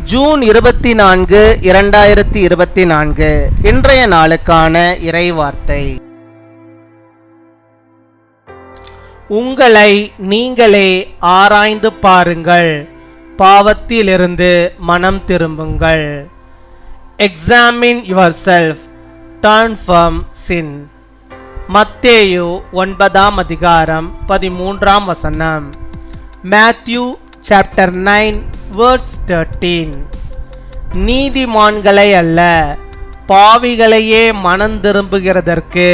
June 24, 2024 இன்றைய நாளுக்கான இறைவார்த்தை. உங்களை நீங்களே ஆராய்ந்து பாருங்கள், பாவத்திலிருந்து மனம் திரும்புங்கள். Examine yourself, turn from sin. மத்தேயு 9 அதிகாரம் 13 Matthew chapter 9 verse 13. நீதிமான்களை அல்ல, பாவிகளையே மனம் திரும்புகிறதற்கு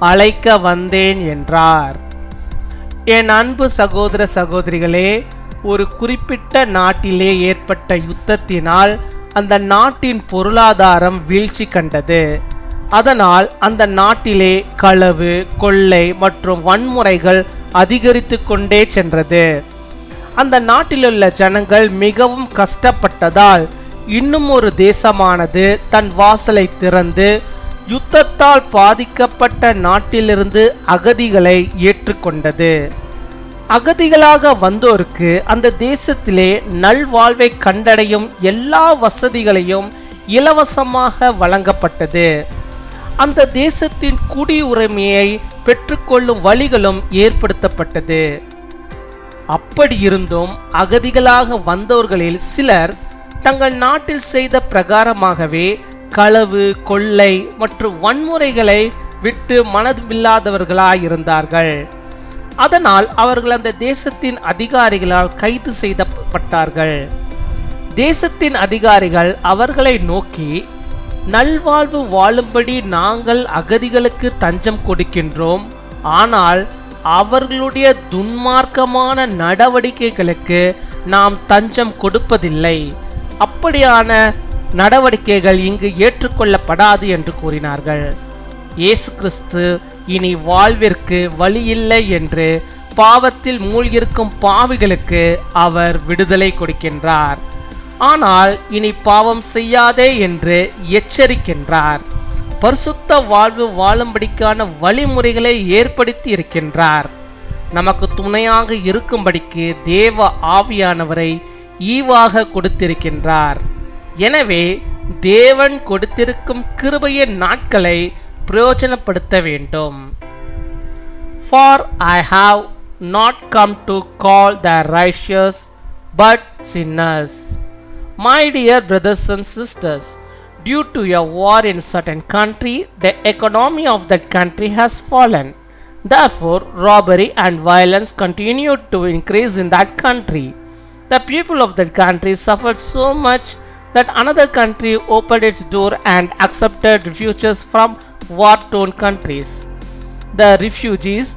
அழைக்க வந்தேன் என்றார். என் அன்பு சகோதர சகோதரிகளே, ஒரு குறிப்பிட்ட நாட்டிலே ஏற்பட்ட யுத்தத்தினால் அந்த நாட்டின் பொருளாதாரம் வீழ்ச்சி கண்டது. அதனால் அந்த நாட்டிலே களவு, கொள்ளை மற்றும் வன்முறைகள் அதிகரித்து கொண்டே சென்றது. அந்த நாட்டிலுள்ள ஜனங்கள் மிகவும் கஷ்டப்பட்டதால் இன்னும் ஒரு தேசமானது தன் வாசலை திறந்து யுத்தத்தால் பாதிக்கப்பட்ட நாட்டிலிருந்து அகதிகளை ஏற்றுக்கொண்டது. அகதிகளாக வந்தோருக்கு அந்த தேசத்திலே நல்வாழ்வை கண்டடையும் எல்லா வசதிகளையும் இலவசமாக வழங்கப்பட்டது. அந்த தேசத்தின் குடியுரிமையை பெற்றுக்கொள்ளும் வழிகளும் ஏற்படுத்தப்பட்டது. அப்படி இருந்தும் அகதிகளாக வந்தவர்களில் சிலர் தங்கள் நாட்டில் செய்த பிரகாரமாகவே களவு, கொள்ளை மற்றும் வன்முறைகளை விட்டு மனமில்லாதவர்களாயிருந்தார்கள். அதனால் அவர்கள் அந்த தேசத்தின் அதிகாரிகளால் கைது செய்யப்பட்டார்கள். தேசத்தின் அதிகாரிகள் அவர்களை நோக்கி, நல்வாழ்வு வாழும்படி நாங்கள் அகதிகளுக்கு தஞ்சம் கொடுக்கின்றோம், ஆனால் அவர்களுடைய துன்மார்க்கமான நடவடிக்கைகளுக்கு நாம் தஞ்சம் கொடுப்பதில்லை. அப்படியான நடவடிக்கைகள் இங்கு ஏற்றுக்கொள்ளப்படாது என்று கூறினார்கள். இயேசு கிறிஸ்து இனி வாழ்விற்கு வழியில்லை என்று பாவத்தில் மூழ்கியிருக்கும் பாவிகளுக்கு அவர் விடுதலை கொடுக்கின்றார். ஆனால் இனி பாவம் செய்யாதே என்று எச்சரிக்கின்றார். பரிசுத்த வாழ்வு வாழும்படிக்கான வழிமுறைகளை ஏற்படுத்தி இருக்கின்றார். நமக்கு துணையாக இருக்கும்படிக்கு தேவ ஆவியானவரை ஈவாக கொடுத்திருக்கின்றார். எனவே தேவன் கொடுத்திருக்கும் கிருபையின் நாட்களை பிரயோஜனப்படுத்த வேண்டும். For I have not come to call the righteous but sinners. My dear brothers and sisters, due to a war in certain country, the economy of that country has fallen. Therefore, robbery and violence continued to increase in that country. The people of that country suffered so much that another country opened its door and accepted refugees from war-torn countries. The refugees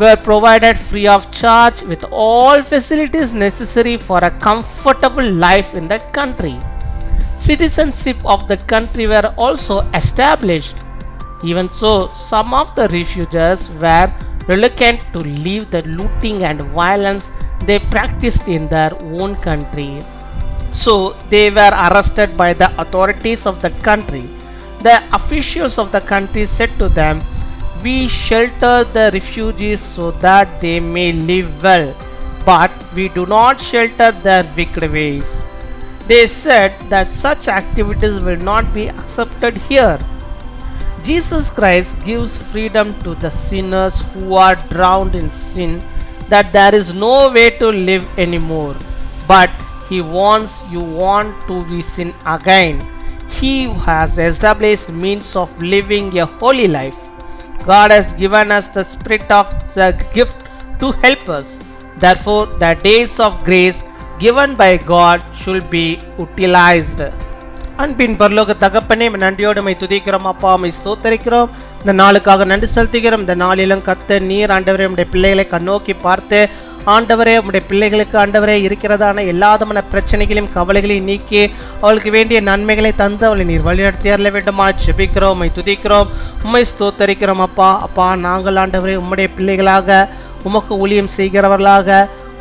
were provided free of charge with all facilities necessary for a comfortable life in that country. Citizenship of that country were also established. Even so, some of the refugees were reluctant to leave the looting and violence they practiced in their own country. So they were arrested by the authorities of that country. The officials of the country said to them, "We shelter the refugees so that they may live well, but we do not shelter their wicked ways." They said that such activities will not be accepted here. Jesus Christ gives freedom to the sinners who are drowned in sin, that there is no way to live anymore. But He wants you want to be sin again. He has established means of living a holy life. God has given us the spirit of the gift to help us. Therefore, the days of grace given by God should be utilized. அன்பின் பரலோக தகப்பனே, நன்றியோடு my துதிக்கிறோம் அப்பா, my ஸ்தோத்தரிக்கிறோம். இந்த நாளுக்காக நன்றி செலுத்துகிறோம். இந்த நாளிலும் கர்த்தர் நீர் ஆண்டவரே உம்முடைய பிள்ளைகளை கண்ணோக்கி பார்த்து, ஆண்டவரே உம்முடைய பிள்ளைகளுக்கு ஆண்டவரே இருக்கிறதான எல்லாதமான பிரச்சனைகளையும் கவலைகளையும் நீக்கி அவளுக்கு வேண்டிய நன்மைகளை தந்து அவளை நீர் வழிநடத்தி அருள வேண்டுமா ஜெபிக்கிறோம், மை துதிக்கிறோம், உம்மை ஸ்தோத்தரிக்கிறோம் அப்பா. அப்பா, நாங்கள் ஆண்டவரே உம்முடைய பிள்ளைகளாக உமக்கு ஊழியம் செய்கிறவர்களாக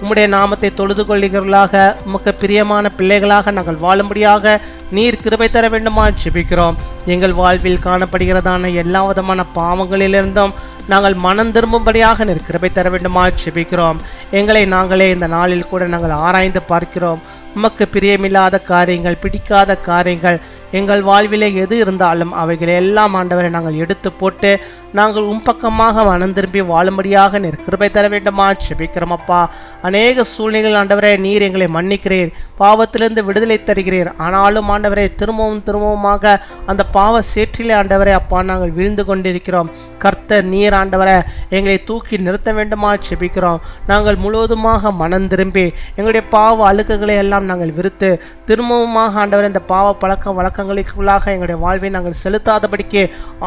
உம்முடைய நாமத்தை தொழுது கொள்கிறவர்களாக உமக்கு பிரியமான பிள்ளைகளாக நாங்கள் வாழும்படியாக நீர் கிருபை தர வேண்டுமா ஜெபிக்கிறோம். எங்கள் வாழ்வில் காணப்படுகிறதான எல்லா விதமான பாவங்களிலிருந்தும் நாங்கள் மனம் திரும்பும்படியாக நீர் கிருபை தர வேண்டுமா ஜெபிக்கிறோம். எங்களை நாங்களே இந்த நாளில் கூட நாங்கள் ஆராய்ந்து பார்க்கிறோம். உமக்கு பிரியமில்லாத காரியங்கள், பிடிக்காத காரியங்கள் எங்கள் வாழ்விலே எது இருந்தாலும் அவைகளை எல்லாம் ஆண்டவரை நாங்கள் எடுத்து போட்டு நாங்கள் பக்கமாக மனம் திரும்பி வாழும்படியாக நீர் கிருபை தர வேண்டுமா ஜெபிக்கிறோம் அப்பா. அநேக சூழ்நிலைகள் ஆண்டவரே நீர் எங்களை மன்னிக்கிறீர், பாவத்திலிருந்து விடுதலை தருகிறீர். ஆனாலும் ஆண்டவரே திரும்பவுமாக அந்த பாவ சேற்றிலே ஆண்டவரே அப்பா நாங்கள் விழுந்து கொண்டிருக்கிறோம். கர்த்தர் நீர் ஆண்டவரே எங்களை தூக்கி நிறுத்த வேண்டுமா ஜெபிக்கிறோம். நாங்கள் முழுவதுமாக மனம் திரும்பி எங்களுடைய பாவ அழுக்குகளை எல்லாம் நாங்கள் விருத்து திரும்பவுமாக ஆண்டவர் இந்த பாவ பழக்க வழக்கங்களுக்குள்ளாக எங்களுடைய வாழ்வை நாங்கள் செலுத்தாதபடிக்கு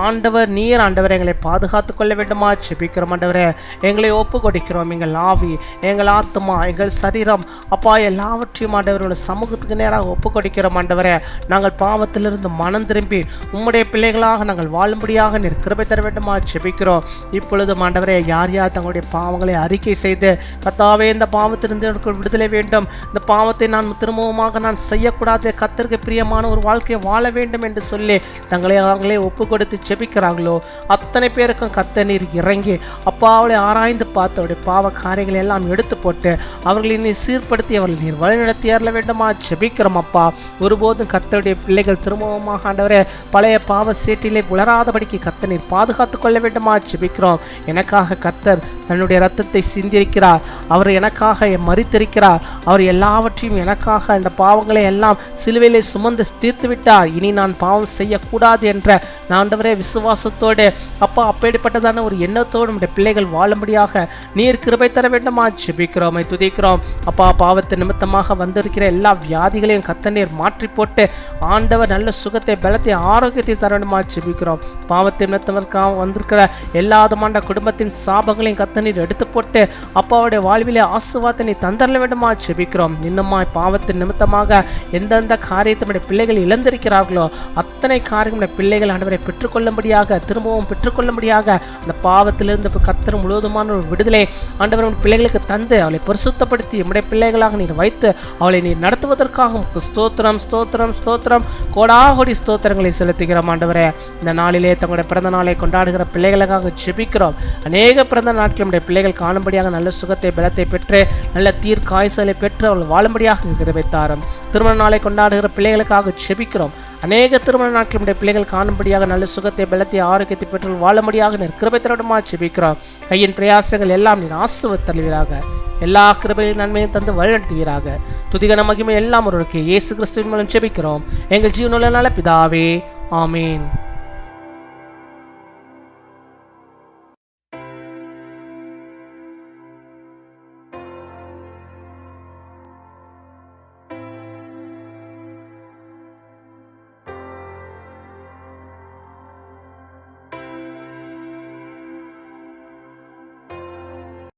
ஆண்டவர் நீர் ஆண்டவர் எங்களை பாதுகாத்து கொள்ள வேண்டுமா ஜெபிக்கிறோம். ஆண்டவரே எங்களை ஒப்பு கொடுக்கிறோம். எங்கள் ஆவி, எங்கள் ஆத்மா, எங்கள் சரீரம் அப்பா எல்லாவற்றையும் ஆண்டவரோட சமூகத்துக்கு நேராக ஒப்பு கொடுக்கிறோம். ஆண்டவரே நாங்கள் பாவத்திலிருந்து மனம் திரும்பி உம்முடைய பிள்ளைகளாக நாங்கள் வாழும்படியாக நீர் கிருபை தர வேண்டுமா ஜெபிக்கிறோம். இப்பொழுதும் ஆண்டவரே யார் யார் தங்களுடைய பாவங்களை அறிக்கை செய்து கர்த்தாவே இந்த பாவத்திலிருந்து எனக்கு விடுதலை வேண்டும், இந்த பாவத்தை நான் திரும்பவுமாக நான் செய்யக்கூடாது, கர்த்தருக்கு பிரியமான ஒரு வாழ்க்கையை வாழ வேண்டும் என்று சொல்லி தங்களை அவங்களே ஒப்பு கொடுத்து ஜெபிக்கிறார்களோ அத்தனை பேருக்கும் கர்த்தர் நீர் இறங்கி அப்பா அவளை ஆராய்ந்து பார்த்து அவருடைய பாவ காரியங்களை எல்லாம் எடுத்து போட்டு அவர்களை நீர் சீர்படுத்தி அவர்கள் நீர் வழிநடத்தி அருள வேண்டுமா ஜெபிக்கிறோம் அப்பா. ஒருபோதும் கர்த்தருடைய பிள்ளைகள் திரும்பவுமாக ஆண்டவரே பழைய பாவ சேற்றிலே உளராதபடிக்கு கர்த்தர் நீர் பாதுகாத்து கொள்ள வேண்டுமா ஜெபிக்கிறோம். எனக்காக கர்த்தர் தன்னுடைய இரத்தத்தை சிந்திருக்கிறார், அவர் எனக்காக மரித்திருக்கிறார், அவர் எல்லாவற்றையும் எனக்காக இந்த பாவங்களை எல்லாம் சிலுவையிலே சுமந்து தீர்த்து விட்டார். இனி நான் பாவம் செய்யக்கூடாது என்ற ஆண்டவரே விசுவாசத்தோடு அப்பா அப்பேற்பட்டதான ஒரு எண்ணத்தோடு நம்முடைய பிள்ளைகள் வாழும்படியாக நீர் கிருபை தர வேண்டுமா ஜெபிக்கிறோம், துதிக்கிறோம் அப்பா. பாவத்து நிமித்தமாக வந்திருக்கிற எல்லா வியாதிகளையும் கர்த்தர் நீர் மாற்றி போட்டு ஆண்டவர் நல்ல சுகத்தை, பலத்தை, ஆரோக்கியத்தை தர வேண்டுமா ஜெபிக்கிறோம். பாவத்து நிமித்தமாக வந்திருக்கிற எல்லா விதமான குடும்பத்தின் சாபங்களையும் கர்த்தர் நீர் எடுத்து போட்டு அப்பாவுடைய வாழ்விலே ஆசீர்வாதத்தை நீ தந்தரல வேண்டுமா ஜெபிக்கிறோம். இன்னுமாய் பாவத்தின் நிமித்தமாக எந்தெந்த காரியத்தை பிள்ளைகள் இழந்திருக்கிறார்களோ அத்தனை காரியங்களுடைய பிள்ளைகள் ஆண்டவரை பெற்றுக்கொள்ளும்படியாக திரும்பவும் பெற்றுக்கொள்ளும்படியாக அந்த பாவத்திலிருந்து கர்த்தர் முழுவதுமான ஒரு விடுதலை ஆண்டவர் பிள்ளைகளுக்கு தந்து அவளை பரிசுத்தப்படுத்தி நம்முடைய பிள்ளைகளாக நீர் வைத்து அவளை நீர் நடத்துவதற்காக ஸ்தோத்திரம் ஸ்தோத்திரம் ஸ்தோத்திரம் கோடாகோடி ஸ்தோத்திரங்களை செலுத்துகிறோம். ஆண்டவரே இந்த நாளிலே தங்களுடைய பிறந்த நாளை கொண்டாடுகிற பிள்ளைகளுக்காக ஜெபிக்கிறோம். அநேக பிறந்த நாட்கள் நம்முடைய பிள்ளைகள் காணும்படியாக நல்ல சுகத்தை, பலத்தை பெற்று நல்ல தீர்க்காய்ச்சலை பெற்று அவள் வாழும்படியாக கிருபை தாரும். திருமண நாளை கொண்டாடுகிற பிள்ளைகளுக்காக ஜெபிக்கிறோம். அநேக திருமண நாட்கள் நம்முடைய பிள்ளைகள் காணும்படியாக நல்ல சுகத்தை, பலத்தை, ஆரோக்கியத்தை பெற்று வாழும்படியாக நீர் கிருபை தரணுமா ஜெபிக்கிறோம். கையின் பிரயாசங்கள் எல்லாம் நீர் ஆசீர்வதித்தருள்வீராக, எல்லா கிருபையின் நன்மையும் தந்து வழிநடத்துவீராக. துதிகன மகிமை எல்லாம் ஒருவருக்கு இயேசு கிறிஸ்துவின் மூலம் ஜெபிக்கிறோம் எங்கள் ஜீவனுள்ள நல்ல பிதாவே, ஆமீன்.